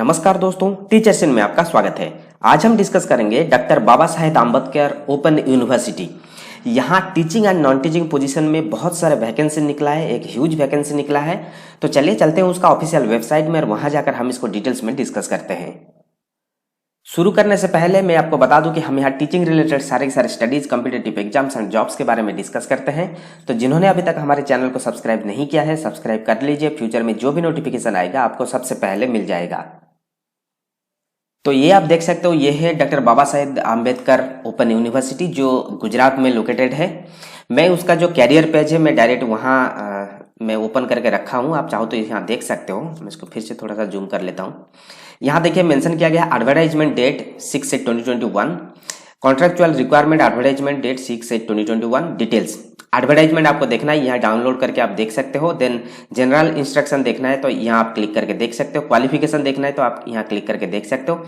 नमस्कार दोस्तों, टीचरसिन में आपका स्वागत है। आज हम डिस्कस करेंगे doctor Baba Saheb Ambedkar open university. यहाँ teaching and non teaching position में बहुत सारे वैकेंसी निकला है, एक ह्यूज वैकेंसी निकला है। तो चलिए चलते हैं उसका ऑफिशियल वेबसाइट में और वहां जाकर हम इसको डिटेल्स में डिस्कस करते हैं। शुरू करने से पहले मैं आपको बता दूं कि हम यहाँ टीचिंग रिलेटेड सारे studies, competitive exams and jobs के बारे में डिस्कस करते हैं। तो जिन्होंने अभी तक हमारे चैनल को सब्सक्राइब नहीं किया है, सब्सक्राइब कर लीजिए। फ्यूचर में जो भी नोटिफिकेशन आएगा आपको सबसे पहले मिल जाएगा। तो ये आप देख सकते हो, ये है doctor Baba Saheb Ambedkar open university जो गुजरात में लोकेटेड है। मैं उसका जो कैरियर पेज है मैं डायरेक्ट वहाँ मैं ओपन करके रखा हूँ। आप चाहो तो यहाँ देख सकते हो। मैं इसको फिर से थोड़ा सा जूम कर लेता हूँ। यहाँ देखिए मेंशन किया गया advertisement date 6/8/2021, contractual requirement advertisement date 6/8/2021, details. Advertisement आपको देखना है, यहाँ डाउनलोड करके आप देख सकते हो। देन जनरल इंस्ट्रक्शन देखना है तो यहाँ आप क्लिक करके देख सकते हो। क्वालिफिकेशन देखना है तो आप यहाँ क्लिक करके देख सकते हो।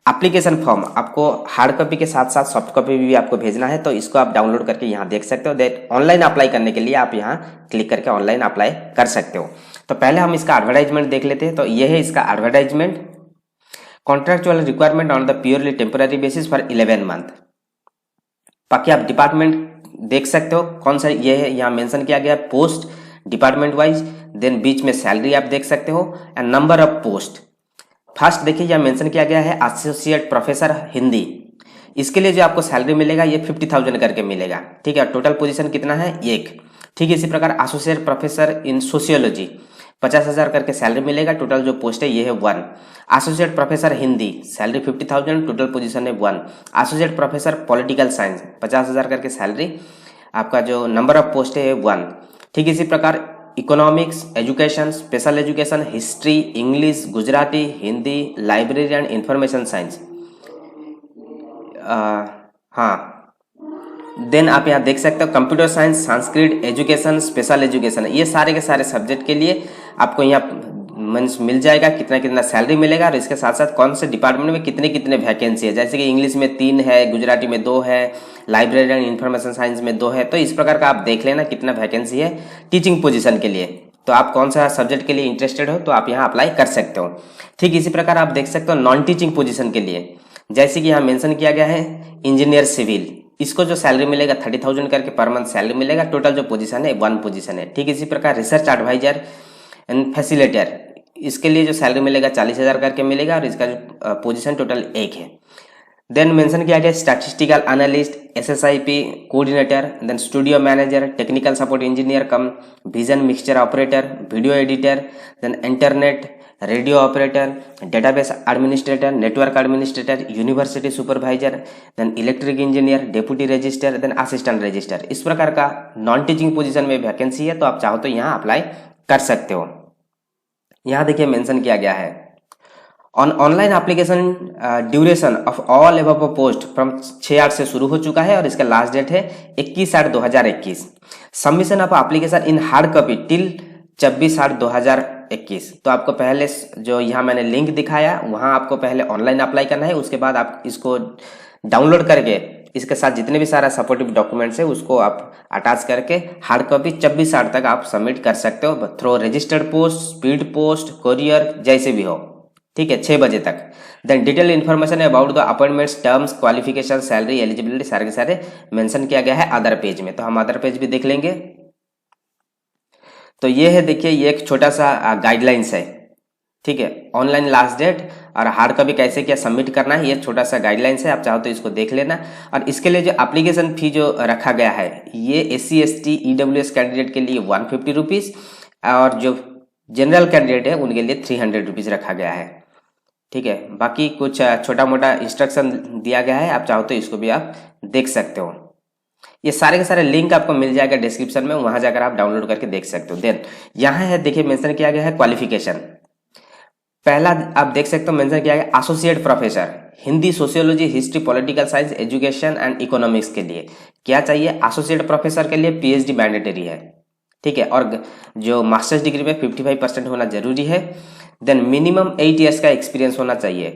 एप्लीकेशन फॉर्म आपको हार्ड कॉपी के साथ साथ सॉफ्ट कॉपी भी आपको भेजना है, तो इसको आप डाउनलोड करके यहाँ देख सकते हो। देन ऑनलाइन अप्लाई करने के लिए आप यहाँ क्लिक करके ऑनलाइन अप्लाई कर सकते हो। तो पहले हम इसका एडवर्टाइजमेंट देख लेते हैं। तो ये है इसका advertisement, contractual requirement on the purely temporary basis for 11 month. बाकी आप डिपार्टमेंट देख सकते हो कौन सा ये है, यहाँ मेंशन किया गया पोस्ट डिपार्टमेंट वाइज। देन बीच में सैलरी आप देख सकते हो and number of post. First देखिए यहाँ मेंशन किया गया है एसोसिएट प्रोफेसर हिंदी। इसके लिए जो आपको सैलरी मिलेगा ये 50,000 करके मिलेगा। ठीक है, टोटल पोजीशन कितना है? 1। ठीक है, इसी प्रकार एसोसिएट प्रोफेसर इन सोशियोलॉजी 50,000 करके सैलरी मिलेगा। टोटल जो पोस्ट है ये है 1। Associate professor Hindi salary 50,000, total position है 1। एसोसिएट प्रोफेसर पॉलिटिकल साइंस 50,000 करके सैलरी, आपका जो नंबर ऑफ पोस्ट है 1। ठीक, इसी प्रकार economics, education, special education, history, English, Gujarati, Hindi, library and information science. हाँ, देन आप यहाँ देख सकते हो computer science, Sanskrit, education, special education, ये सारे के सारे सब्जेक्ट के लिए आपको यहाँ मिल जाएगा कितना कितना सैलरी मिलेगा। और इसके साथ साथ कौन से डिपार्टमेंट में कितने कितने वैकेंसी है, जैसे कि इंग्लिश में 3 है, गुजराती में 2 है, लाइब्रेरी एंड इंफॉर्मेशन साइंस में 2 है। तो इस प्रकार का आप देख लेना कितना वैकेंसी है टीचिंग पोजीशन के लिए। तो आप कौन सा सब्जेक्ट के लिए इंटरेस्टेड हो तो आप यहाँ अप्लाई कर सकते हो। ठीक, इसी प्रकार आप देख सकते हो नॉन टीचिंग पोजीशन के लिए, जैसे कि यहाँ मेंशन किया गया है इंजीनियर सिविल, इसको जो सैलरी मिलेगा 30,000 करके पर मंथ सैलरी मिलेगा। टोटल जो पोजीशन है 1 पोजीशन है। ठीक, इसी प्रकार रिसर्च एडवाइजर एंड फैसिलिटेटर, इसके लिए जो सैलरी मिलेगा 40,000 करके मिलेगा और इसका जो पोजीशन टोटल 1 है। देन मेंशन किया गया statistical analyst, SSIP coordinator, then studio manager, technical support engineer cum vision mixture operator, video editor, then internet radio operator, database administrator, network administrator, university supervisor, then electric engineer, deputy register, then assistant register. इस प्रकार का non teaching position में vacancy है, तो आप चाहो तो यहाँ अप्लाई कर सकते हो। यहाँ देखिए मेंशन किया गया है on online application duration of all above post from 6/8 से शुरू हो चुका है और इसका लास्ट डेट है 21/8/2021। Submission of application in hard copy till 24/8/2021। तो आपको पहले जो यहाँ मैंने लिंक दिखाया वहाँ आपको पहले ऑनलाइन अप्लाई करना है, उसके बाद आप इसको डाउनलोड करके इसके साथ जितने भी सारा सपोर्टिव डॉक्यूमेंट्स है उसको आप अटैच करके हार्ड कॉपी 24/8 तक आप सबमिट कर सकते हो through registered post, speed post, courier, जैसे भी हो। ठीक है, 6 बजे तक। Then detail information about the appointments, terms, qualification, salary, eligibility सारे के सारे मेंशन किया गया है अदर पेज में। तो हम अदर पेज भी देख लेंगे। तो ये है, देखिए ये एक छोटा सा गाइडलाइंस है। ठीक है, ऑनलाइन लास्ट डेट और हार्ड कॉपी कैसे क्या सबमिट करना है, ये छोटा सा गाइडलाइंस है, आप चाहो तो इसको देख लेना। और इसके लिए जो एप्लीकेशन फी जो रखा गया है ये SC ST EWS कैंडिडेट के लिए 150 रुपीज़ और जो जनरल कैंडिडेट है उनके लिए 300 रुपीज़ रखा गया है। ठीक है, बाकी कुछ छोटा मोटा इंस्ट्रक्शन दिया गया है, आप चाहो तो इसको भी आप देख सकते हो। ये सारे के सारे लिंक आपको मिल जाएगा डिस्क्रिप्शन में, वहां जाकर आप डाउनलोड करके देख सकते हो। देन यहाँ है, देखिए मेंशन किया गया है क्वालिफिकेशन। पहला आप देख सकते हो मेंशन किया गया associate professor Hindi, sociology, history, political science, education and economics के लिए क्या चाहिए? एसोसिएट प्रोफेसर के लिए PhD मैंडेटरी है। ठीक है, और जो मास्टर्स डिग्री में 55% होना जरूरी है। देन मिनिमम 8 ईयर्स का एक्सपीरियंस होना चाहिए।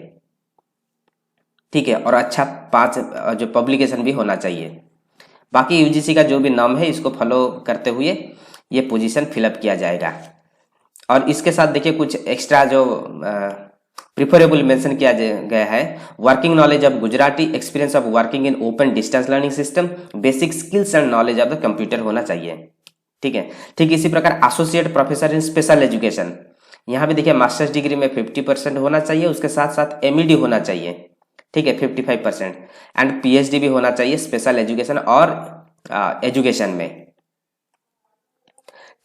ठीक है, और अच्छा 5 जो पब्लिकेशन भी होना चाहिए। बाकी UGC का जो भी नाम है इसको फॉलो करते हुए ये पोजीशन फिलअप किया जाएगा। और इसके साथ देखिए कुछ एक्स्ट्रा जो प्रिफरेबल मेंशन किया गया है working knowledge of Gujarati, experience of working in open distance learning system, basic skills and knowledge of the computer होना चाहिए। ठीक है, ठीक इसी प्रकार associate professor in special education, यहाँ भी देखिए मास्टर्स डिग्री में 50% होना चाहिए, उसके साथ साथ एमईडी होना चाहिए। ठीक है, 55% एंड पीएचडी भी होना चाहिए स्पेशल एजुकेशन और एजुकेशन में।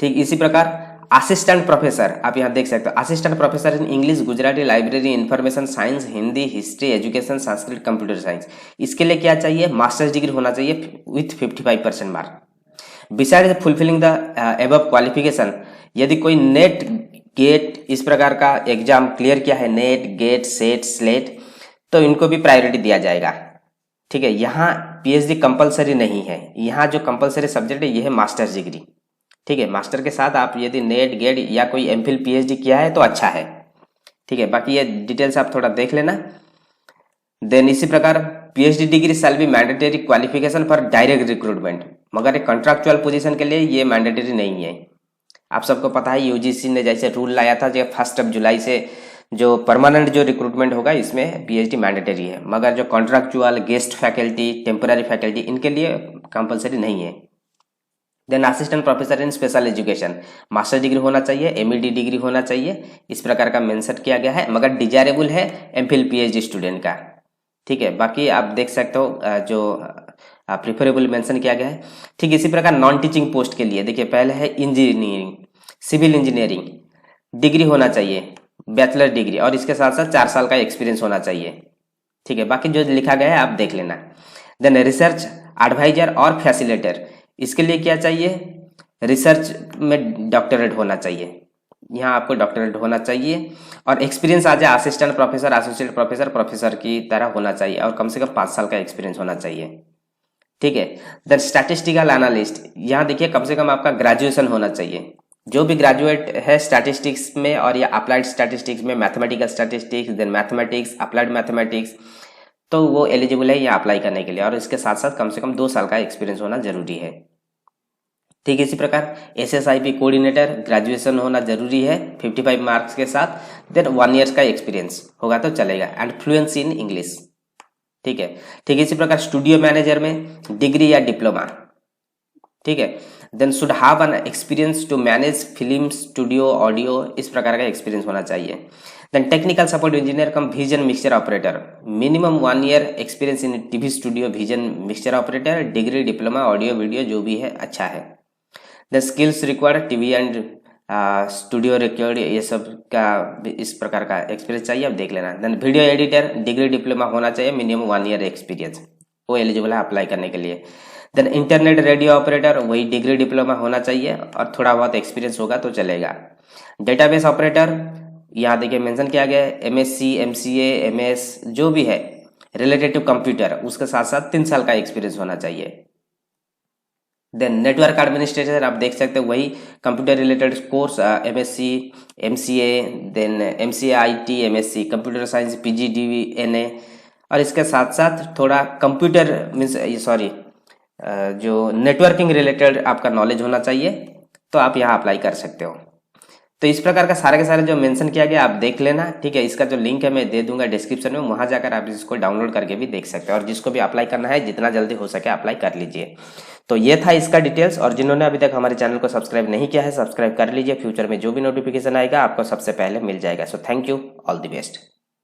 ठीक इसी प्रकार असिस्टेंट प्रोफेसर, आप यहाँ देख सकते हो assistant professor in English, Gujarati, library, information science, Hindi, history, education, Sanskrit, computer science, इसके लिए क्या चाहिए, मास्टर्स डिग्री होना चाहिए with 55% mark. Beside fulfilling the above qualification, यदि कोई नेट गेट इस प्रकार का एग्जाम क्लियर किया है, नेट गेट सेट स्लेट, तो इनको भी प्रायोरिटी दिया जाएगा। ठीक है, यहाँ पीएचडी कंपलसरी नहीं है, यहाँ जो कंपलसरी सब्जेक्ट है ये है मास्टर्स डिग्री। ठीक है, मास्टर के साथ आप यदि नेट गेट या कोई एमफिल पीएचडी किया है तो अच्छा है। ठीक है, बाकी ये डिटेल्स आप थोड़ा देख लेना। देन इसी प्रकार PhD degree shall be mandatory qualification for direct recruitment, मगर एक कॉन्ट्रैक्चुअल पोजीशन के लिए ये मैंडेटरी नहीं है। आप सबको पता है यूजीसी ने जैसे रूल लाया था जो 1 जुलाई से जो परमानेंट जो रिक्रूटमेंट होगा इसमें पीएचडी मैंडेटरी है, मगर जो contractual, guest faculty, temporary faculty, इनके लिए कंपलसरी नहीं है। Then assistant professor in special education, master degree होना चाहिए, एमईडी डिग्री होना चाहिए, इस प्रकार का मेंशन किया गया है, मगर डिजायरेबल है एमफिल पीएचडी स्टूडेंट का। ठीक है, बाकी आप देख सकते हो जो प्रिफरेबल मेंशन किया गया है। ठीक इसी प्रकार नॉन टीचिंग पोस्ट के लिए देखिए पहले है इंजीनियरिंग, सिविल इंजीनियरिंग डिग्री होना चाहिए, बैचलर डिग्री, और इसके साथ साथ 4 साल का एक्सपीरियंस होना चाहिए। ठीक है, बाकी जो लिखा गया है आप देख लेना। देन रिसर्च एडवाइजर और फैसिलिटेटर, इसके लिए क्या चाहिए, रिसर्च में डॉक्टरेट होना चाहिए, यहाँ आपको डॉक्टरेट होना चाहिए, और एक्सपीरियंस आ जाए assistant professor, associate professor, professor की तरह होना चाहिए, और कम से कम 5 साल का एक्सपीरियंस होना चाहिए। ठीक है, देन स्टैटिस्टिकल एनालिस्ट, यहाँ देखिए कम से कम आपका ग्रेजुएशन होना चाहिए। जो भी ग्रेजुएट है स्टैटिस्टिक्स में और या अप्लाइड स्टैटिस्टिक्स में, mathematical statistics, then mathematics, applied mathematics, तो वो एलिजिबल है यहाँ अप्लाई करने के लिए, और इसके साथ साथ कम से कम 2 साल का एक्सपीरियंस होना जरूरी है। ठीक है, इसी प्रकार एसएसआईपी कोऑर्डिनेटर ग्रेजुएशन होना जरूरी है 55 मार्क्स के साथ, देन 1 ईयर का एक्सपीरियंस होगा तो चलेगा, एंड फ्लुएंसी इन इंग्लिश। ठीक है, ठीक इसी प्रकार स्टूडियो मैनेजर में डिग्री या डिप्लोमा। ठीक है, then should have an experience to manage film studio, audio, इस प्रकार का एक्सपीरियंस होना चाहिए। Then technical support engineer cum vision mixture operator, minimum 1 year experience in TV studio, vision mixture operator, degree, diploma, audio video जो भी है अच्छा है। The skills required TV and studio record, ये सब का इस प्रकार का एक्सपीरियंस चाहिए, आप देख लेना। Then video editor degree diploma होना चाहिए, मिनिमम 1 ईयर एक्सपीरियंस, वो एलिजिबल है अप्लाई करने के लिए। देन इंटरनेट रेडियो ऑपरेटर वही डिग्री डिप्लोमा होना चाहिए, और थोड़ा बहुत एक्सपीरियंस होगा तो चलेगा। डेटाबेस ऑपरेटर यहाँ देखिए मेंशन किया गया है, एमएससी, एमसीए, एमएस जो भी है रिलेटेड टू कंप्यूटर, उसके साथ साथ 3 साल का एक्सपीरियंस होना चाहिए। देन नेटवर्क एडमिनिस्ट्रेटर आप देख सकते हो वही computer related course, MSc, MCA, then MCA IT, MSc computer science, PGDNA, और इसके साथ साथ थोड़ा कंप्यूटर मीन्स जो नेटवर्किंग रिलेटेड आपका नॉलेज होना चाहिए, तो आप यहाँ अप्लाई कर सकते हो। तो इस प्रकार का सारे के सारे जो मेंशन किया गया आप देख लेना। ठीक है, इसका जो लिंक है मैं दे दूंगा डिस्क्रिप्शन में, वहां जाकर आप इसको डाउनलोड करके भी देख सकते हो, और जिसको भी अप्लाई करना है जितना जल्दी हो सके अप्लाई कर लीजिए। तो ये था इसका डिटेल्स, और जिन्होंने अभी तक हमारे चैनल को सब्सक्राइब नहीं किया है सब्सक्राइब कर लीजिए, फ्यूचर में जो भी नोटिफिकेशन आएगा आपको सबसे पहले मिल जाएगा। So thank you, all the best.